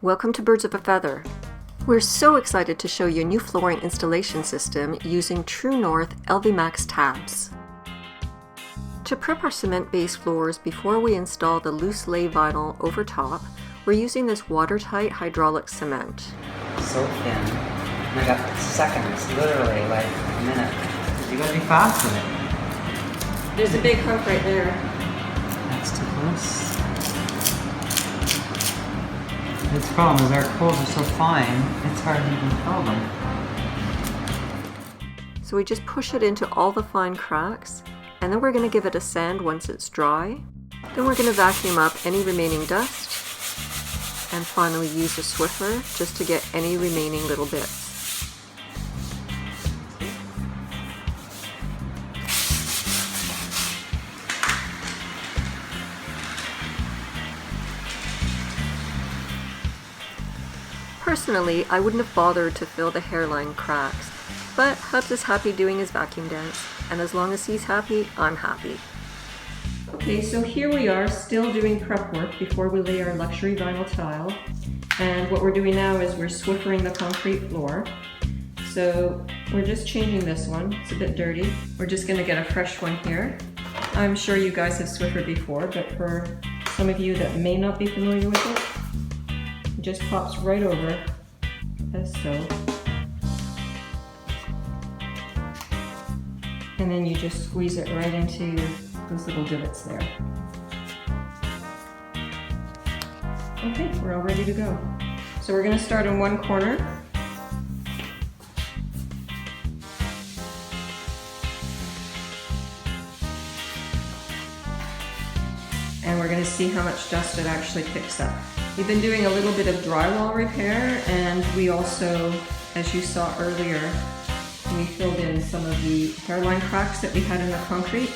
Welcome to Birds of a Feather. We're so excited to show you a new flooring installation system using True North LV Max tabs. To prep our cement-based floors before we install the loose lay vinyl over top, we're using this watertight hydraulic cement. So thin. And I got seconds, literally like a minute. You gotta be fast with it. There's a big hump right there. That's too close. The problem is our coals are so fine, it's hard to even tell them. So we just push it into all the fine cracks, and then we're going to give it a sand once it's dry. Then we're going to vacuum up any remaining dust, and finally use a Swiffer just to get any remaining little bits. Personally, I wouldn't have bothered to fill the hairline cracks, but Hubs is happy doing his vacuum dance, and as long as he's happy, I'm happy. Okay, so here we are still doing prep work before we lay our luxury vinyl tile, and what we're doing now is we're Swiffering the concrete floor. So we're just changing this one, it's a bit dirty. We're just going to get a fresh one here. I'm sure you guys have Swiffered before, but for some of you that may not be familiar with it, just pops right over, as so. And then you just squeeze it right into those little divots there. Okay, we're all ready to go. So we're gonna start in one corner. And we're gonna see how much dust it actually picks up. We've been doing a little bit of drywall repair, and we also, as you saw earlier, we filled in some of the hairline cracks that we had in the concrete.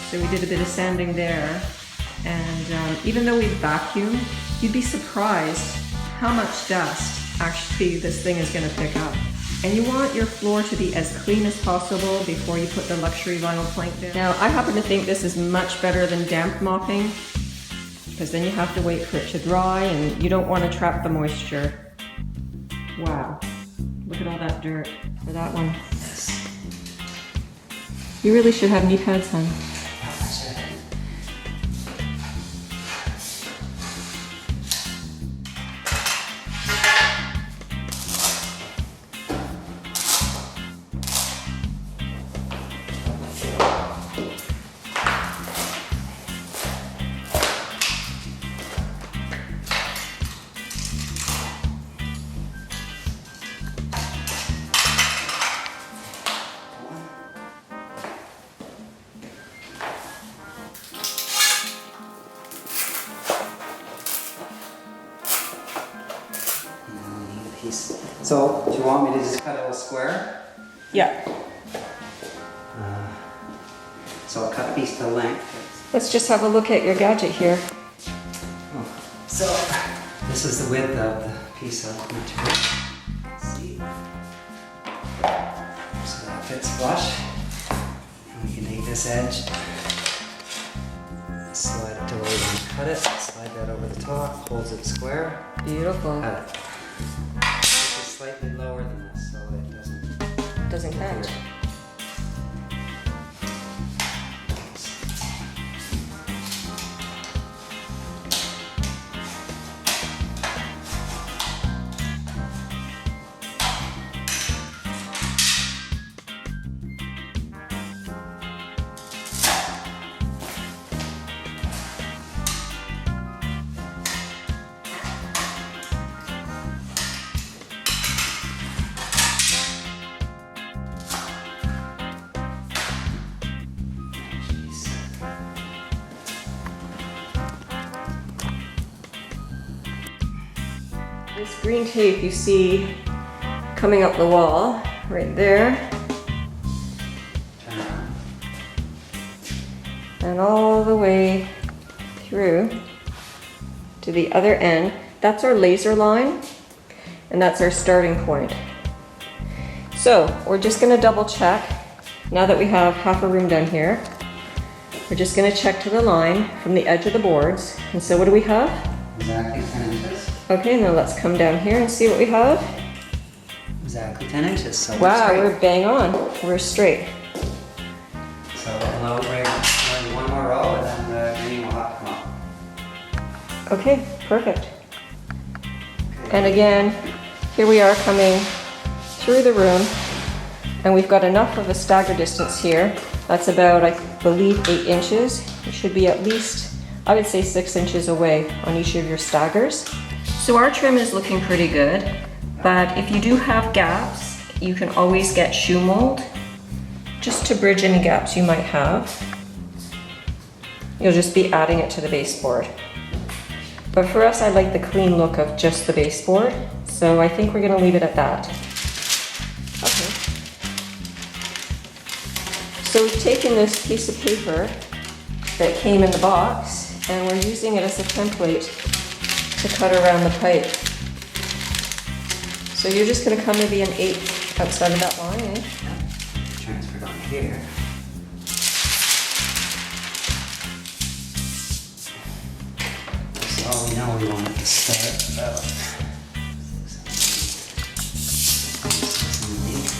So we did a bit of sanding there, and even though we vacuum, you'd be surprised how much dust actually this thing is going to pick up. And you want your floor to be as clean as possible before you put the luxury vinyl plank down. Now, I happen to think this is much better than damp mopping, because then you have to wait for it to dry and you don't want to trap the moisture. Wow, look at all that dirt for that one. You really should have knee pads on. So, do you want me to just cut a little square? Yeah. So I'll cut a piece to length. Let's just have a look at your gadget here. Oh. So, this is the width of the piece of material. Let's see. So that fits flush. And we can take this edge, slide it to where we want to cut it, slide that over the top, holds it square. Beautiful. Cut it. Slightly lower than this, so it Doesn't catch. This green tape you see coming up the wall, right there, and all the way through to the other end. That's our laser line, and that's our starting point. So we're just going to double check, now that we have half a room done here, we're just going to check to the line from the edge of the boards. And so what do we have? Exactly 10 inches. Okay, now let's come down here and see what we have. Exactly 10 inches, so Wow, we're we're bang on. We're straight. So we're in one more row and then the green will have to come up. Okay, perfect. And again, here we are coming through the room, and we've got enough of a stagger distance here. That's about, I believe, 8 inches. It should be at least, I would say, 6 inches away on each of your staggers. So our trim is looking pretty good, but if you do have gaps, you can always get shoe mold just to bridge any gaps you might have. You'll just be adding it to the baseboard. But for us, I like the clean look of just the baseboard, so I think we're gonna leave it at that. Okay. So we've taken this piece of paper that came in the box, and we're using it as a template to cut around the pipe. So you're just gonna come maybe an 1/8 outside of that line, eh? Transferred on here. So we know we want it to start about 6 and 8.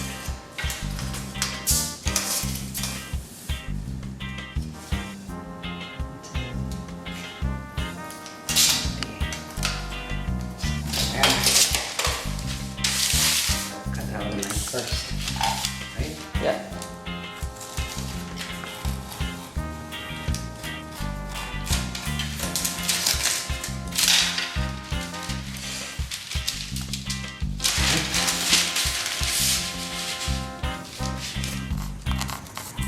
Cut that one first, right? Yeah.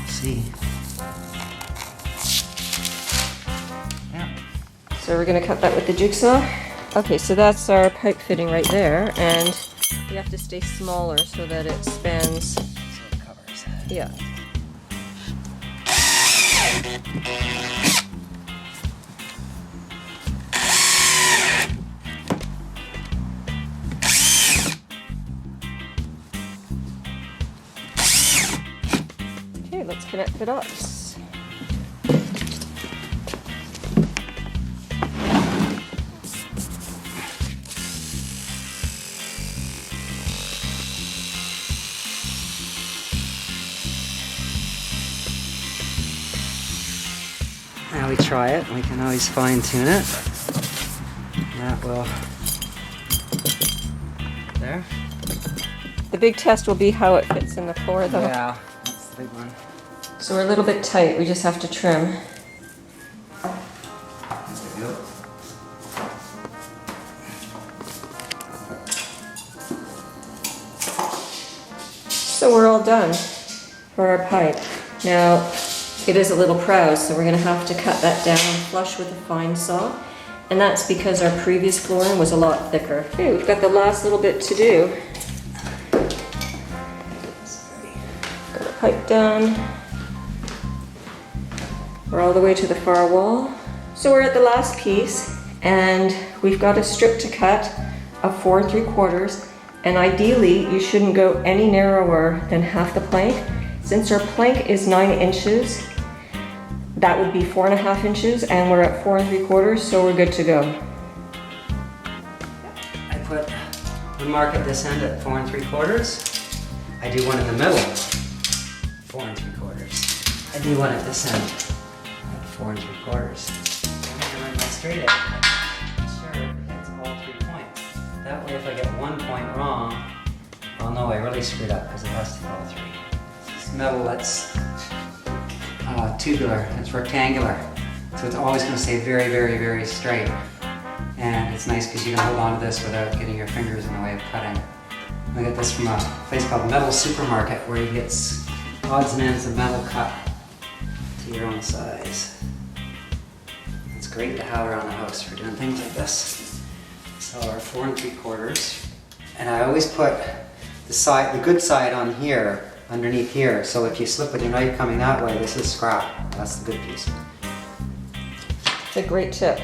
See. Yeah. So we're gonna cut that with the jigsaw. Okay, so that's our pipe fitting right there, and you have to stay smaller so that it spans. So it covers. Yeah. Okay, let's connect the dots. Now we try it, we can always fine tune it. That will, there. The big test will be how it fits in the floor though. Yeah, that's the big one. So we're a little bit tight, we just have to trim. There we go. So we're all done for our pipe. Now, it is a little proud, so we're gonna have to cut that down flush with a fine saw. And that's because our previous flooring was a lot thicker. Okay, we've got the last little bit to do. Got the pipe done. We're all the way to the far wall. So we're at the last piece, and we've got a strip to cut of 4 3/4. And ideally, you shouldn't go any narrower than half the plank. Since our plank is 9 inches, that would be 4.5 inches, and we're at 4 3/4, so we're good to go. We mark at this end at 4 3/4. I do one in the middle, 4 3/4. I do one at this end at 4 3/4. I'm gonna run my straight edge. Make sure it hits all 3 points. That way, if I get 1 point wrong, I'll know I really screwed up because it has to hit all 3. This metal that's tubular, it's rectangular, so it's always going to stay very, very, very straight. And it's nice because you can hold on to this without getting your fingers in the way of cutting. I got this from a place called Metal Supermarket, where you get odds and ends of metal cut to your own size. It's great to have around the house for doing things like this. So our 4 3/4, and I always put the good side on here, underneath here, so if you slip with your knife coming that way, this is scrap. That's the good piece. It's a great tip.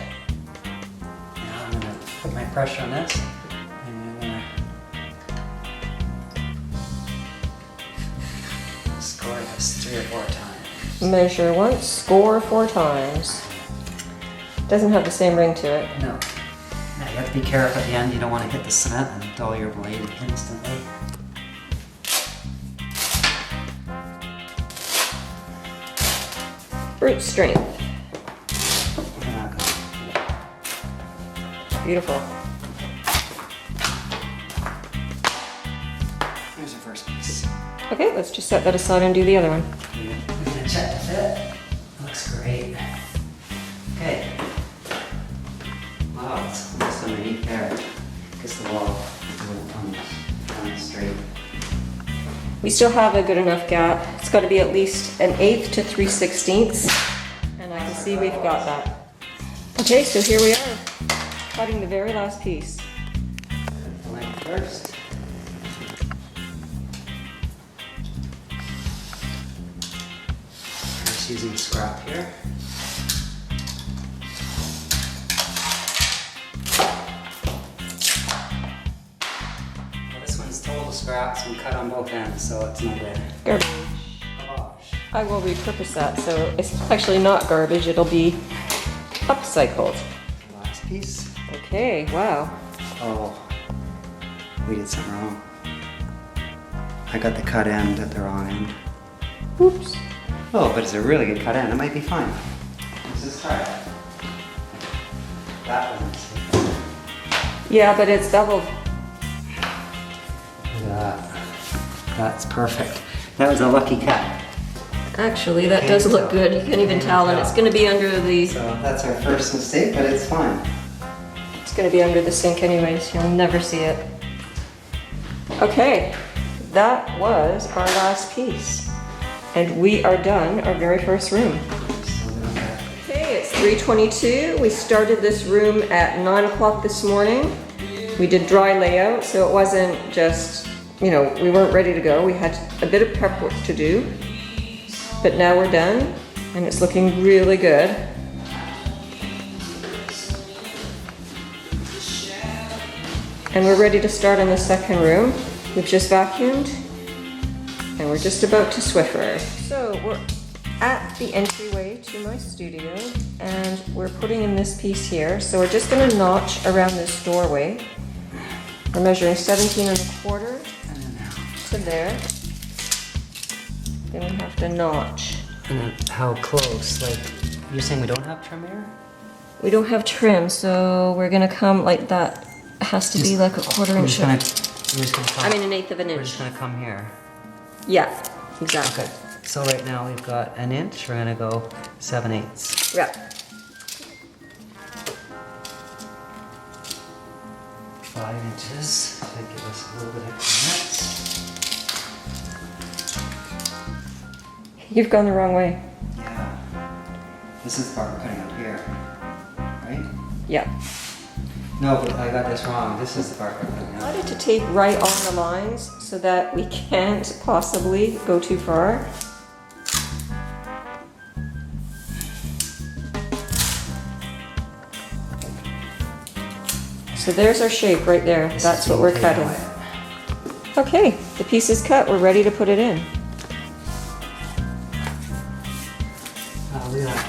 Now I'm gonna put my pressure on this, and I'm gonna score this 3 or 4 times. Measure once, score 4 times. Doesn't have the same ring to it. No, not have to be careful at the end. You don't want to hit the cement and dull your blade instantly. Brute strength. Beautiful. Here's the first piece. Okay, let's just set that aside and do the other one. We're gonna check the fit. Looks great. Okay. Wow, it's almost underneath there. Because the wall is a little straight. We still have a good enough gap. It's got to be at least 1/8 to 3/16, and I can see we've got that. Okay, so here we are, cutting the very last piece. The length first. Just using scrap here. Total scraps and cut on both ends, so it's no good. Garbage. I will repurpose that, so it's actually not garbage, it'll be upcycled. Last piece. Okay, wow. Oh, we did something wrong. I got the cut end at the wrong end. Oops. Oh, but it's a really good cut end. It might be fine. Let's just try it. That one. Yeah, but it's doubled. Look at that. That's perfect. That was a lucky cut. Actually, that does look good. You can't even tell, and it's going to be under the... So that's our first mistake, but it's fine. It's going to be under the sink anyways. You'll never see it. Okay, that was our last piece. And we are done our very first room. Okay, it's 3:22. We started this room at 9 o'clock this morning. We did dry layout, so it wasn't just, you know, we weren't ready to go. We had a bit of prep work to do. But now we're done, and it's looking really good. And we're ready to start on the second room. We've just vacuumed, and we're just about to Swiffer. So we're at the entryway to my studio, and we're putting in this piece here. So we're just gonna notch around this doorway. We're measuring 17 1/4 to there. Then we have to notch. And then how close? Like, you're saying we don't have trim here? We don't have trim, so we're gonna come like that. It has to be like a 1/4 inch. We're just gonna come, I mean 1/8 of an we're inch. just gonna come here. Yeah, exactly. Okay. So right now we've got 1 inch. We're gonna go 7/8. Yeah. 5 inches. That give us a little bit of clearance. You've gone the wrong way. Yeah. This is the part we're cutting up here, right? Yeah. No, but I got this wrong. This is the part we're cutting I up. wanted to tape right on the lines so that we can't possibly go too far. So there's our shape right there. That's what we're cutting. Okay, the piece is cut. We're ready to put it in. Oh, look at that.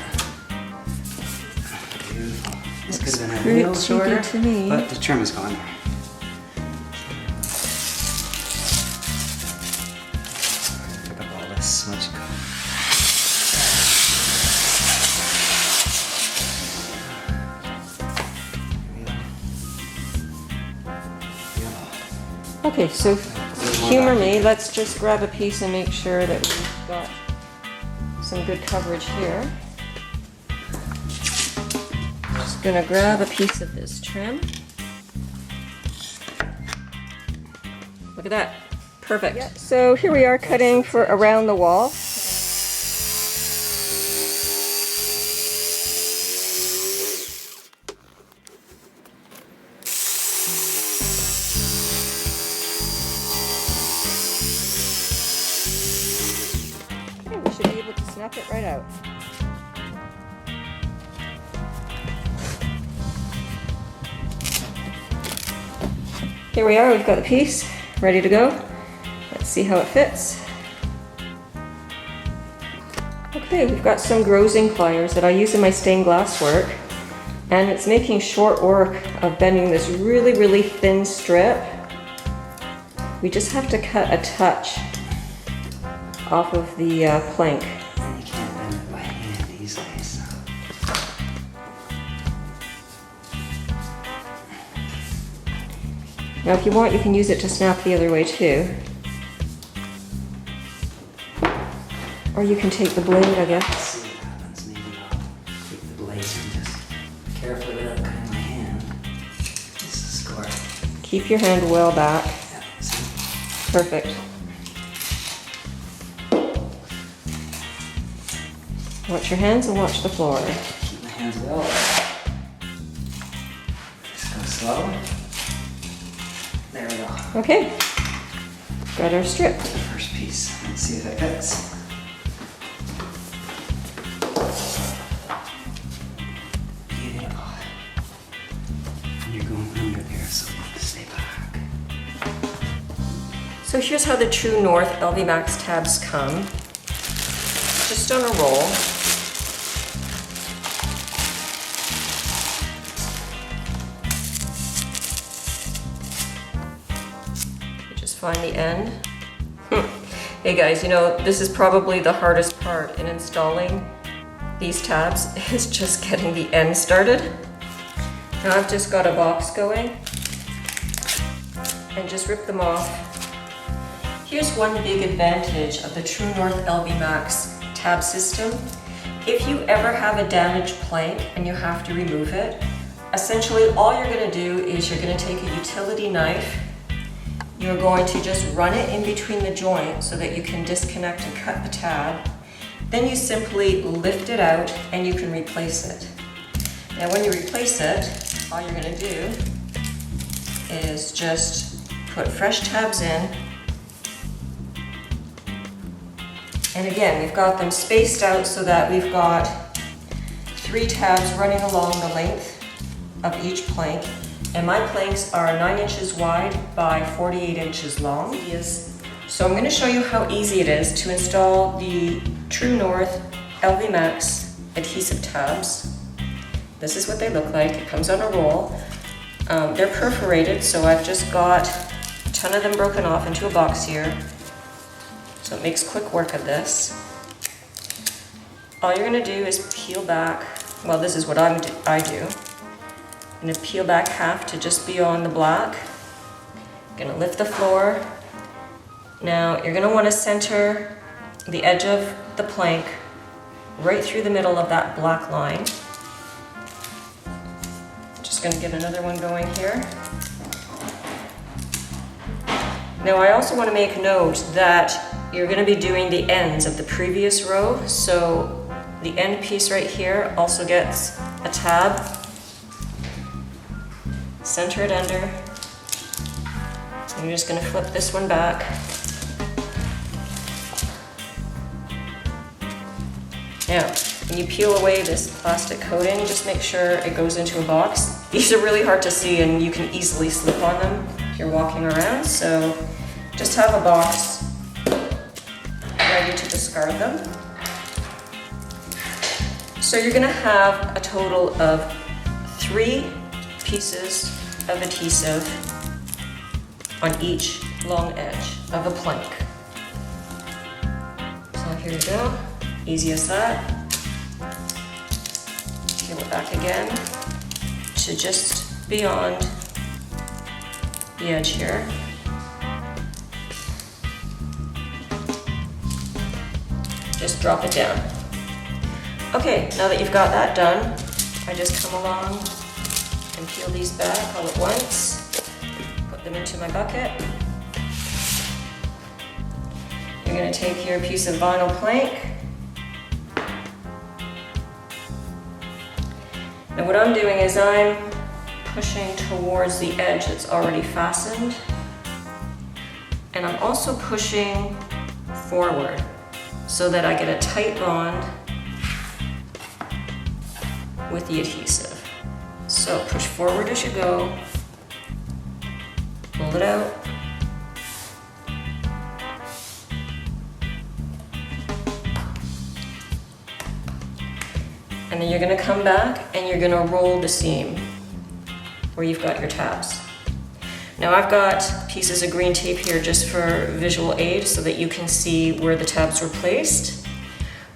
Beautiful. This could have been a Pretty little shorter, good to me. but the trim is gone there. Pick up all this smudge. Okay, so humor me. Let's just grab a piece and make sure that we've got some good coverage here. Just gonna grab a piece of this trim. Look at that, perfect. Yeah, so here we are cutting for around the wall. Okay, we should be able to snap it right out. Here we are, we've got the piece ready to go. Let's see how it fits. Okay, we've got some grozing pliers that I use in my stained glass work. And it's making short work of bending this really, really thin strip. We just have to cut a touch off of the plank. And you can't bend it by hand easily, so. Now if you want, you can use it to snap the other way too. Or you can take the blade, I guess. Let's see what happens. Maybe I'll take the blade and just carefully without cutting my hand. This is the score. Keep your hand well back. Yeah, see? Perfect. Watch your hands and watch the floor. Keep my hands well back. Just go slow. There we go. Okay. Got our strip. The first piece. Let's see if it fits. Beautiful. And you're going under there, so stay back. So here's how the True North LV Max tabs come. Just on a roll. You just find the end. Hey guys, you know, this is probably the hardest part in installing these tabs, is just getting the end started. Now I've just got a box going and just rip them off. Here's one big advantage of the True North LV Max tab system. If you ever have a damaged plank and you have to remove it, essentially all you're going to do is you're going to take a utility knife. You're going to just run it in between the joint so that you can disconnect and cut the tab. Then you simply lift it out and you can replace it. Now when you replace it, all you're going to do is just put fresh tabs in. And again, we've got them spaced out so that we've got 3 tabs running along the length of each plank. And my planks are 9 inches wide by 48 inches long. So I'm going to show you how easy it is to install the True North LV Max adhesive tabs. This is what they look like. It comes on a roll. They're perforated, so I've just got a ton of them broken off into a box here. So it makes quick work of this. All you're going to do is peel back. Well, this is what I do. I'm going to peel back half to just beyond the black. I'm going to lift the floor. Now you're going to want to center the edge of the plank right through the middle of that black line. Just going to get another one going here. Now I also want to make note that you're going to be doing the ends of the previous row, so the end piece right here also gets a tab. Center it under. And you're just going to flip this one back. Now, when you peel away this plastic coating, just make sure it goes into a box. These are really hard to see and you can easily slip on them if you're walking around, so just have a box ready to discard them. So you're going to have a total of 3 pieces of adhesive on each long edge of a plank. So here you go, easy as that. Peel it back again to just beyond the edge here. Just drop it down. Okay, now that you've got that done, I just come along and peel these back all at once, put them into my bucket. You're going to take your piece of vinyl plank. Now what I'm doing is I'm pushing towards the edge that's already fastened, and I'm also pushing forward so that I get a tight bond with the adhesive. So push forward as you go, pull it out, and And then you're gonna come back and you're gonna roll the seam where you've got your tabs. Now I've got pieces of green tape here just for visual aid so that you can see where the tabs were placed.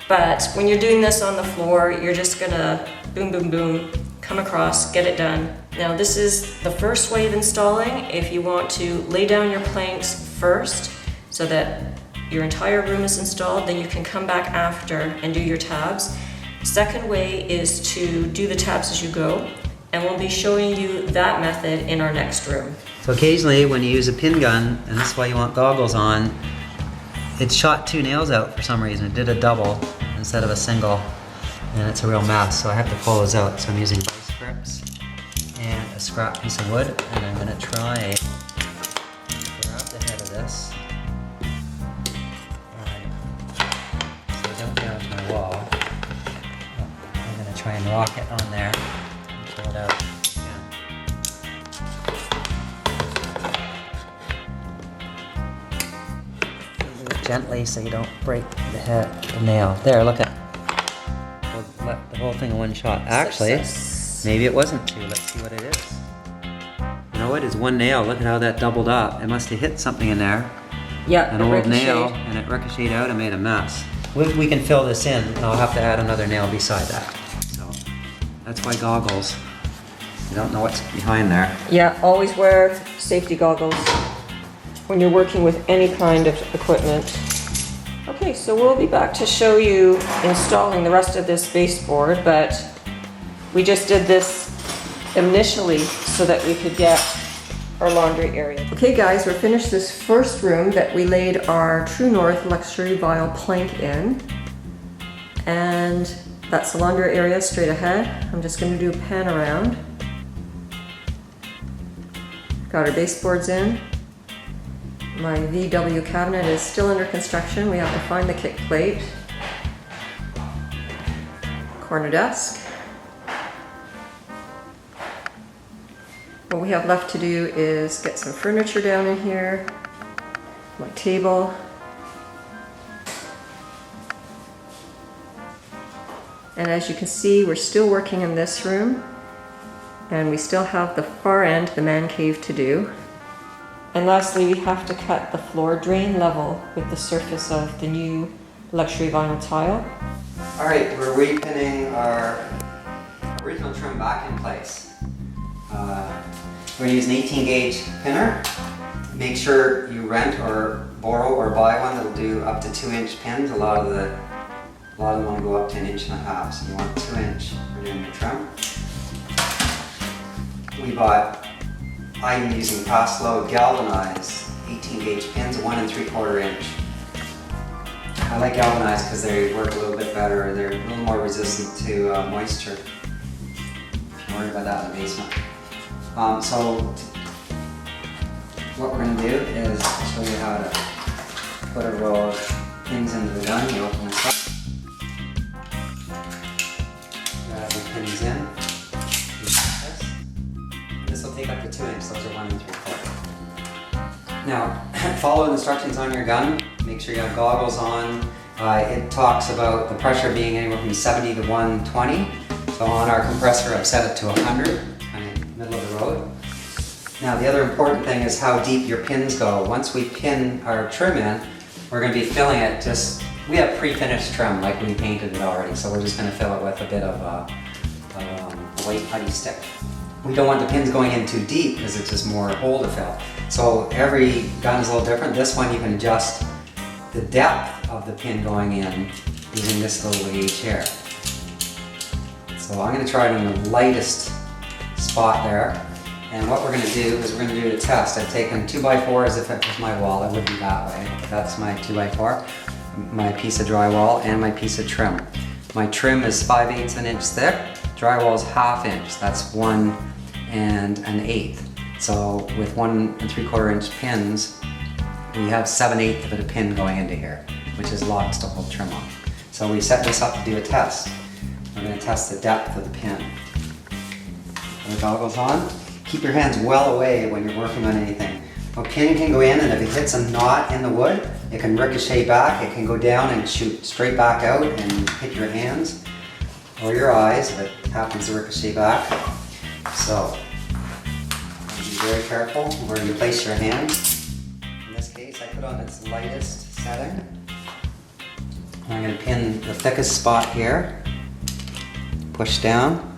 But when you're doing this on the floor, you're just gonna boom, boom, boom, come across, get it done. Now this is the first way of installing. If you want to lay down your planks first so that your entire room is installed, then you can come back after and do your tabs. Second way is to do the tabs as you go, and we'll be showing you that method in our next room. So occasionally when you use a pin gun, and this is why you want goggles on, it shot 2 nails out for some reason. It did a double instead of a single, and it's a real mess. So I have to pull those out. So I'm using vice grips and a scrap piece of wood, and I'm gonna try to grab the head of this. So I don't damage my wall. I'm gonna try and lock it on there and pull it out. Gently so you don't break the nail. There, look at we'll let the whole thing in one shot. Actually, maybe it wasn't 2. Let's see what it is. You know what? It's 1 nail. Look at how that doubled up. It must have hit something in there. Yeah, an old nail, and it ricocheted out and made a mess. We can fill this in, and I'll have to add another nail beside that. So that's why goggles. You don't know what's behind there. Yeah, always wear safety goggles when you're working with any kind of equipment. Okay, so we'll be back to show you installing the rest of this baseboard, but we just did this initially so that we could get our laundry area. Okay guys, we're finished this first room that we laid our True North luxury vinyl plank in. And that's the laundry area straight ahead. I'm just gonna do a pan around. Got our baseboards in. My VW cabinet is still under construction. We have to find the kick plate. Corner desk. What we have left to do is get some furniture down in here. My table. And as you can see, we're still working in this room. And we still have the far end, the man cave, to do. And lastly, we have to cut the floor drain level with the surface of the new luxury vinyl tile. All right, we're repinning our original trim back in place. We're gonna use an 18 gauge pinner. Make sure you rent or borrow or buy one that'll do up to 2-inch pins. A lot of them want to go up to 1.5 inches, so you want 2-inch for doing your trim. I'm using Pass-Load galvanized 18 gauge pins, 1 3/4 inch. I like galvanized because they work a little bit better. They're a little more resistant to moisture. If you're worried about that in the basement. So what we're going to do is show you how to put a row of pins into the gun. You open this up. Grab the pins in. This will take up to 2 inches. Those are 1 3/4. Now, follow the instructions on your gun. Make sure you have goggles on. It talks about the pressure being anywhere from 70 to 120. So on our compressor, I've set it to 100, kind of middle of the road. Now, the other important thing is how deep your pins go. Once we pin our trim in, we're going to be filling it we have pre-finished trim, like we painted it already. So we're just going to fill it with a bit of a white putty stick. We don't want the pins going in too deep because it's just more hole to fill. So every gun is a little different. This one you can adjust the depth of the pin going in using this little gauge here. So I'm going to try it in the lightest spot there. And what we're going to do is we're going to do a test. I've taken 2x4 as if it was my wall. It would be that way. But that's my 2x4, my piece of drywall, and my piece of trim. My trim is 5/8 of an inch thick. Drywall is 1/2 inch. That's 1 1/8. So with 1 3/4 inch pins, we have 7/8 of a pin going into here, which is lots to hold trim on. So we set this up to do a test. We're going to test the depth of the pin. Put the goggles on. Keep your hands well away when you're working on anything. A pin can go in, and if it hits a knot in the wood, it can ricochet back. It can go down and shoot straight back out and hit your hands. or your eyes if it happens to ricochet back. So, be very careful where you place your hand. In this case, I put on its lightest setting. I'm going to pin the thickest spot here. Push down.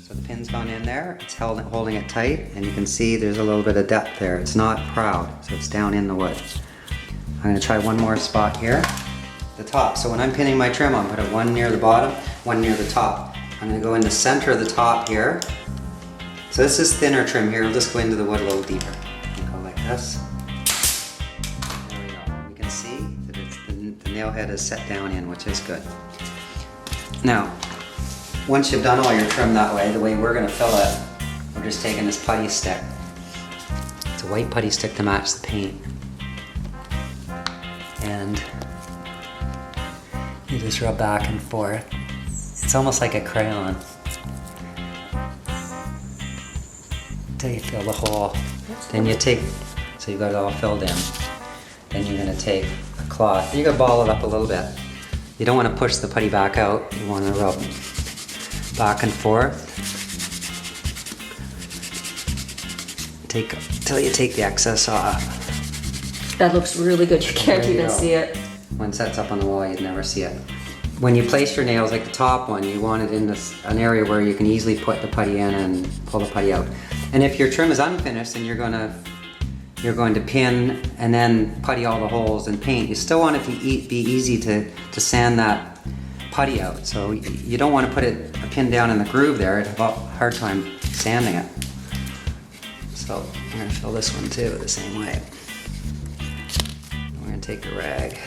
So the pin's gone in there. It's holding it tight, and you can see there's a little bit of depth there. It's not proud, so it's down in the wood. I'm going to try one more spot here. The top. So when I'm pinning my trim, I'm going to put one near the bottom, one near the top. I'm going to go in the center of the top here. So this is thinner trim here. We'll just go into the wood a little deeper. Go like this. There we go. You can see that the nail head is set down in, which is good. Now, once you've done all your trim that way, the way we're going to fill it, we're just taking this putty stick. It's a white putty stick to match the paint. And you just rub back and forth. It's almost like a crayon. Until you fill the hole. Then you take, so you've got it all filled in. Then you're going to take a cloth. You're going to ball it up a little bit. You don't want to push the putty back out. You want to rub back and forth. Until you take the excess off. That looks really good. You can't There you even go. see it. When it sets up on the wall, you'd never see it. When you place your nails, like the top one, you want it in an area where you can easily put the putty in and pull the putty out. And if your trim is unfinished and you're going to pin and then putty all the holes and paint, you still want it to be easy to sand that putty out. So you don't want to put a pin down in the groove there. It'd have a hard time sanding it. So I'm going to fill this one too the same way. We're going to take a rag.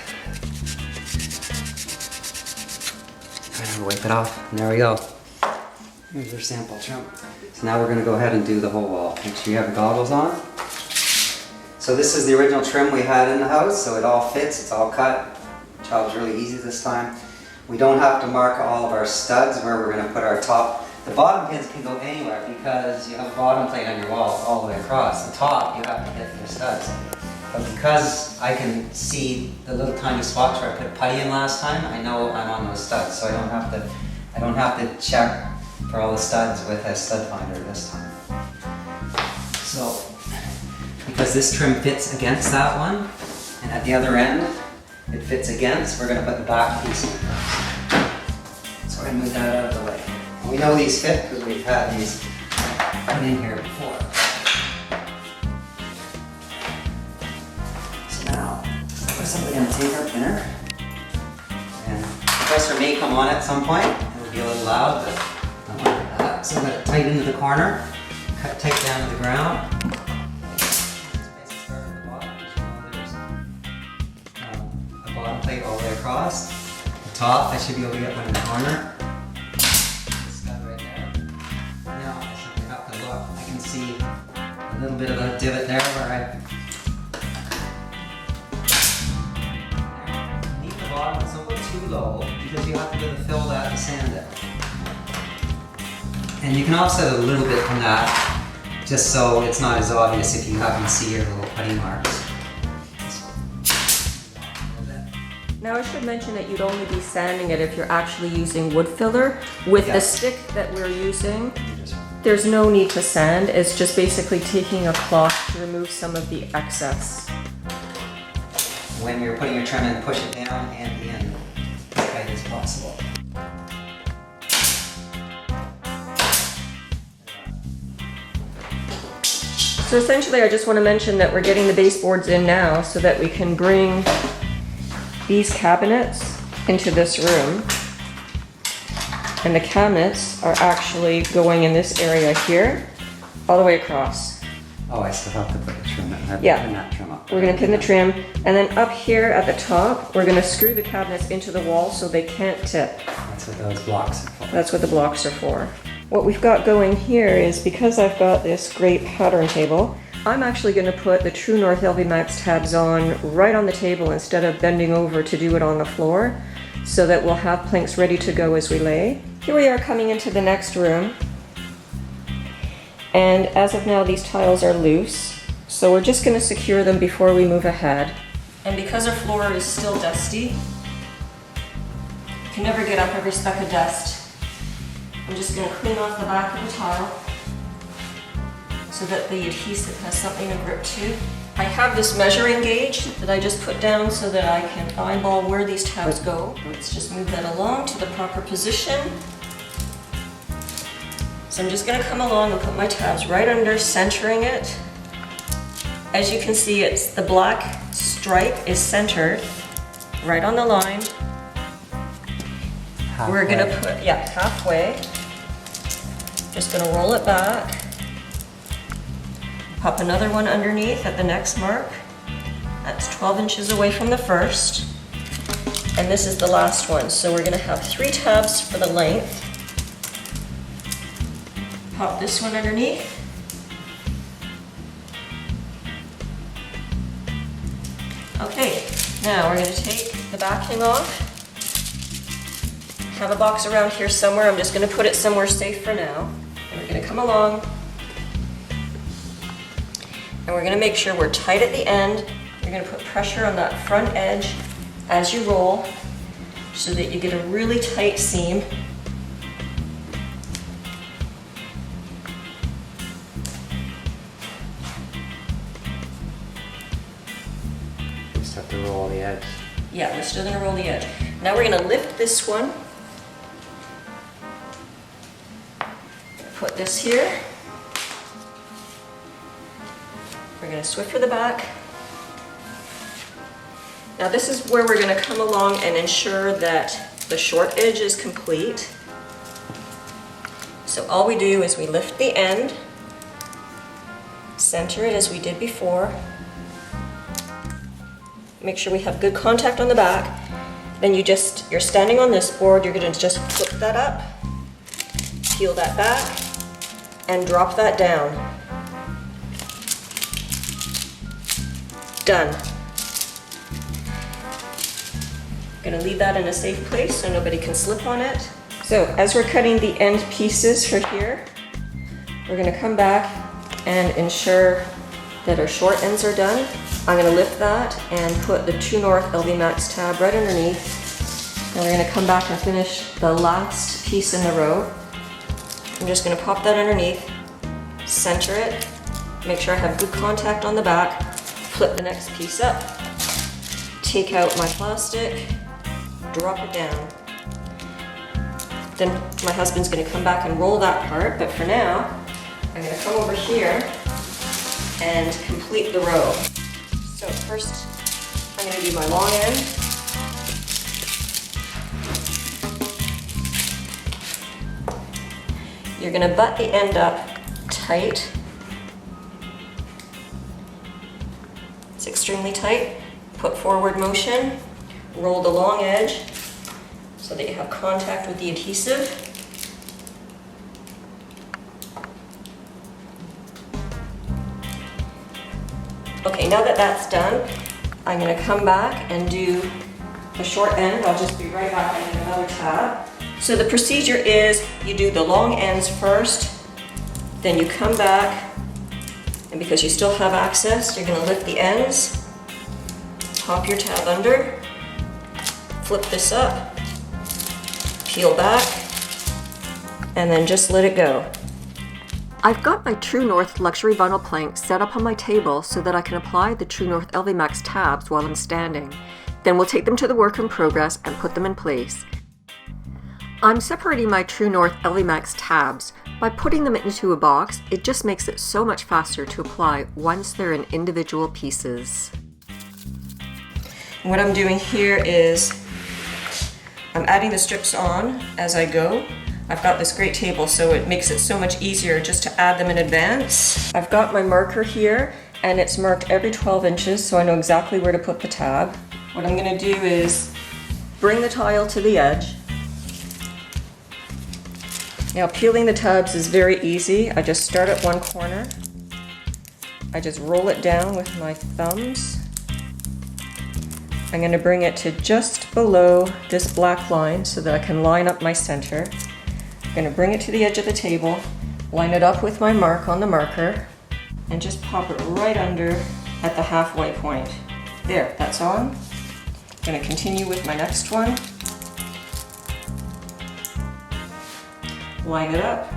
And wipe it off, and there we go. Here's your sample trim. So now we're going to go ahead and do the whole wall. Make sure you have the goggles on. So this is the original trim we had in the house, so it all fits, it's all cut. The job was really easy this time. We don't have to mark all of our studs where we're going to put our top. The bottom pins can go anywhere because you have a bottom plate on your wall all the way across. The top, you have to hit your studs. But because I can see the little tiny spots where I put putty in last time, I know I'm on those studs, so I don't have to check for all the studs with a stud finder this time. So, because this trim fits against that one, and at the other end it fits against, we're going to put the back piece in first. So we're going to move that out of the way. And we know these fit because we've had these put in here before. Now, first we're going to take our pinner, and the compressor may come on at some point. It will be a little loud, but don't worry about that. So I'm going to tight into the corner, cut tight down to the ground. Start at the bottom, because you know there's a bottom plate all the way across. The top, I should be able to get one in the corner. Stud right there. Now I simply have to look. I can see a little bit of a divot there where I it's a little too low because you have to be able to fill that and sand it. And you can offset a little bit from that just so it's not as obvious if you happen to see your little putty marks. Now I should mention that you'd only be sanding it if you're actually using wood filler. With the stick that we're using, there's no need to sand. It's just basically taking a cloth to remove some of the excess. When you're putting your trim in, push it down and in as tight as possible. So essentially I just want to mention that we're getting the baseboards in now so that we can bring these cabinets into this room. And the cabinets are actually going in this area here, all the way across. Oh, I still have to put the trim in. Yeah. Pin that trim up. We're going to pin the trim, and then up here at the top, we're going to screw the cabinets into the wall so they can't tip. That's what those blocks are for. That's what the blocks are for. What we've got going here is, because I've got this great pattern table, I'm actually going to put the True North LV Max tabs on right on the table instead of bending over to do it on the floor, so that we'll have planks ready to go as we lay. Here we are coming into the next room. And as of now, these tiles are loose, so we're just going to secure them before we move ahead. And because our floor is still dusty, you can never get up every speck of dust. I'm just going to clean off the back of the tile so that the adhesive has something to grip to. I have this measuring gauge that I just put down so that I can eyeball where these tabs go. Let's just move that along to the proper position. So I'm just going to come along and put my tabs right under, centering it. As you can see, it's the black stripe is centered right on the line. Halfway. We're going to put, halfway. Just going to roll it back. Pop another one underneath at the next mark. That's 12 inches away from the first. And this is the last one. So we're going to have 3 tabs for the length. Pop this one underneath. Okay, now we're going to take the backing off. Have a box around here somewhere. I'm just going to put it somewhere safe for now. And we're going to come along. And we're going to make sure we're tight at the end. You're going to put pressure on that front edge as you roll so that you get a really tight seam. Just have to roll the edge. Yeah, we're still going to roll the edge. Now we're going to lift this one. Put this here. We're going to swiffer the back. Now this is where we're going to come along and ensure that the short edge is complete. So all we do is we lift the end, center it as we did before, make sure we have good contact on the back. Then you're standing on this board, you're going to just flip that up, peel that back, and drop that down. Done. I'm going to leave that in a safe place so nobody can slip on it. So as we're cutting the end pieces for here, we're going to come back and ensure that our short ends are done. I'm going to lift that and put the True North LV Max tab right underneath. And we're going to come back and finish the last piece in the row. I'm just going to pop that underneath, center it, make sure I have good contact on the back, flip the next piece up, take out my plastic, drop it down. Then my husband's going to come back and roll that part, but for now, I'm going to come over here and complete the row. So first, I'm going to do my long end. You're going to butt the end up tight. It's extremely tight. Put forward motion, roll the long edge so that you have contact with the adhesive. Okay, now that that's done, I'm going to come back and do the short end. I'll just be right back in another tab. So the procedure is you do the long ends first, then you come back, and because you still have access, you're going to lift the ends, pop your tab under, flip this up, peel back, and then just let it go. I've got my True North luxury vinyl plank set up on my table so that I can apply the True North LV Max tabs while I'm standing. Then we'll take them to the work in progress and put them in place. I'm separating my True North LV Max tabs. By putting them into a box, it just makes it so much faster to apply once they're in individual pieces. What I'm doing here is I'm adding the strips on as I go. I've got this great table, so it makes it so much easier just to add them in advance. I've got my marker here, and it's marked every 12 inches, so I know exactly where to put the tab. What I'm going to do is bring the tile to the edge. Now peeling the tabs is very easy. I just start at one corner. I just roll it down with my thumbs. I'm going to bring it to just below this black line so that I can line up my center. I'm going to bring it to the edge of the table, line it up with my mark on the marker, and just pop it right under at the halfway point. There, that's on. I'm going to continue with my next one. line it up.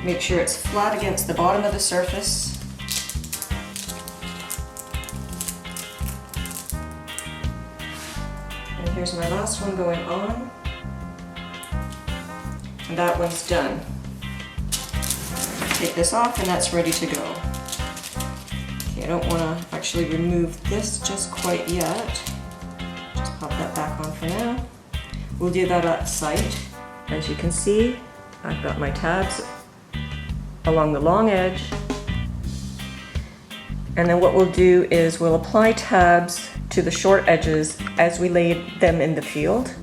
Make sure it's flat against the bottom of the surface. And here's my last one going on. And that one's done. Take this off and that's ready to go. Okay, I don't want to actually remove this just quite yet. Just pop that back on for now. We'll do that at site. As you can see, I've got my tabs along the long edge. And then what we'll do is we'll apply tabs to the short edges as we lay them in the field.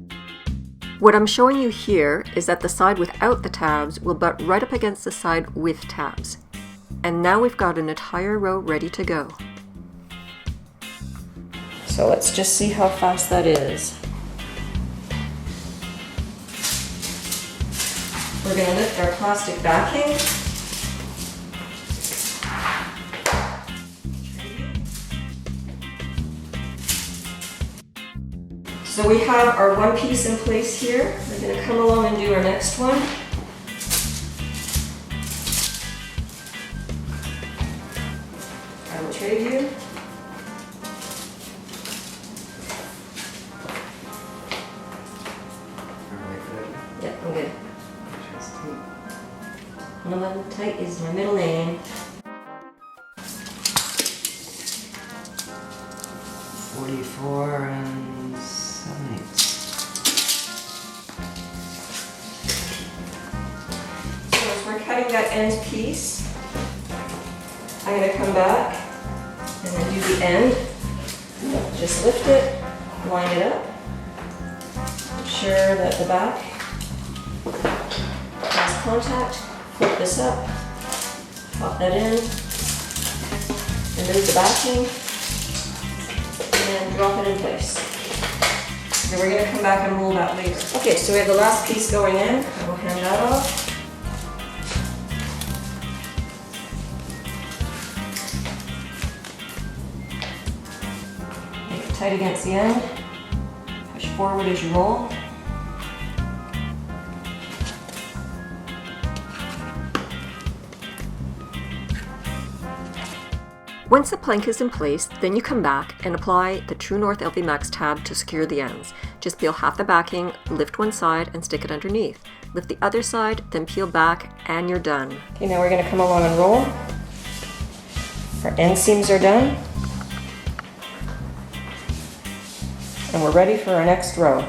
What I'm showing you here is that the side without the tabs will butt right up against the side with tabs. And now we've got an entire row ready to go. So let's just see how fast that is. We're going to lift our plastic backing. So we have our one piece in place here. We're going to come along and do our next one. I will trade you. Yeah, I'm good. 11 tight is my middle name. 44 and 7/8. So as we're cutting that end piece, I'm going to come back and then do the end. Just lift it, line it up, ensure that the back has contact, flip this up, pop that in, remove the backing, and drop it in place. Then we're going to come back and roll that later. Okay, so we have the last piece going in. I will hand that off. Make it tight against the end. Push forward as you roll. Once the plank is in place, then you come back and apply the True North LV Max tab to secure the ends. Just peel half the backing, lift one side and stick it underneath. Lift the other side, then peel back and you're done. Okay, now we're going to come along and roll. Our end seams are done. And we're ready for our next row.